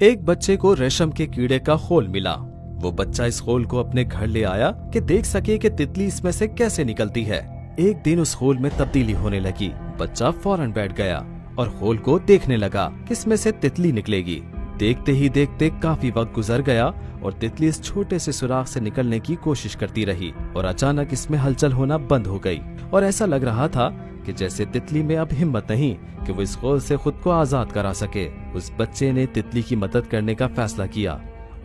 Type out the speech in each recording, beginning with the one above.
एक बच्चे को रेशम के कीड़े का खोल मिला। वो बच्चा इस खोल को अपने घर ले आया कि देख सके कि तितली इसमें से कैसे निकलती है। एक दिन उस खोल में तब्दीली होने लगी। बच्चा फौरन बैठ गया और खोल को देखने लगा कि इसमें से तितली निकलेगी। देखते ही देखते काफी वक्त गुजर गया और तितली इस छोटे से सुराख से निकलने की कोशिश करती रही और अचानक इसमें हलचल होना बंद हो गई और ऐसा लग रहा था कि जैसे तितली में अब हिम्मत नहीं कि वो इस खोल से खुद को आजाद करा सके। उस बच्चे ने तितली की मदद करने का फैसला किया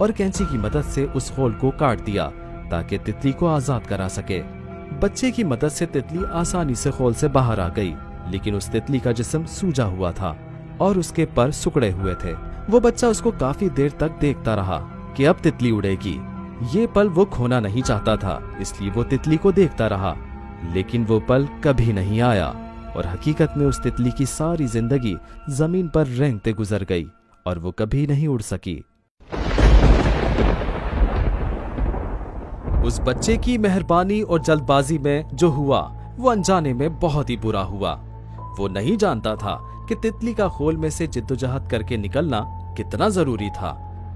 और कैंची की मदद से उस खोल को काट दिया ताकि तितली को आजाद करा सके। बच्चे की मदद से तितली आसानी से खोल से बाहर आ गई, लेकिन उस तितली का जिस्म सूजा हुआ था और उसके पर सिकुड़े हुए थे। वो बच्चा उसको काफी देर तक देखता रहा कि अब तितली उड़ेगी। ये पल वो खोना नहीं चाहता था, इसलिए वो तितली को देखता रहा, लेकिन वो पल कभी नहीं आया और हकीकत में उस तितली की सारी जिंदगी जमीन पर रेंगते गुजर गई और वो कभी नहीं उड़ सकी। उस बच्चे की मेहरबानी और जल्दबाजी में जो हुआ वो अनजाने में बहुत ही बुरा हुआ। वो नहीं जानता था कि तितली का खोल में से जिद्दोजहद करके निकलना कितना जरूरी था।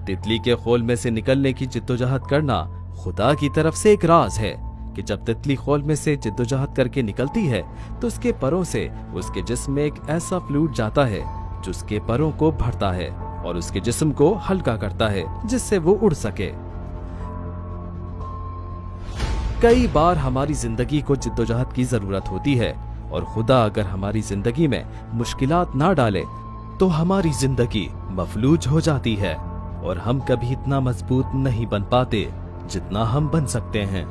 तितली के खोल में से निकलने की जिद्दोजहद करना खुदा की तरफ से एक राज है कि जब तितली खोल में से जिद्दोजहद करके निकलती है तो उसके परों से उसके जिस्म में एक ऐसा फ्लूइड जाता है जो उसके परों को भरता है और उसके जिस्म को हल्का करता है जिससे वो उड़ सके। कई बार हमारी जिंदगी को जिद्दोजहद की जरूरत होती है और खुदा अगर हमारी जिंदगी में मुश्किलात ना डाले तो हमारी जिंदगी मफलूज हो जाती है और हम कभी इतना मजबूत नहीं बन पाते जितना हम बन सकते हैं।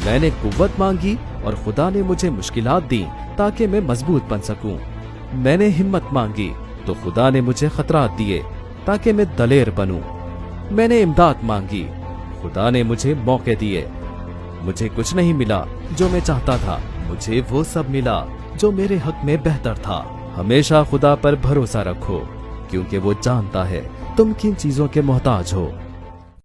मैंने कुव्वत मांगी और खुदा ने मुझे मुश्किलात दी ताकि मैं मजबूत बन सकूं। मैंने हिम्मत मांगी तो खुदा ने मुझे खतरात दिए ताकि मैं दलेर बनूं। मैंने इमदाद मांगी, खुदा ने मुझे मौके दिए। मुझे कुछ नहीं मिला जो मैं चाहता था, मुझे वो सब मिला जो मेरे हक में बेहतर था। हमेशा खुदा पर भरोसा रखो क्योंकि वो जानता है तुम किन चीजों के मोहताज हो।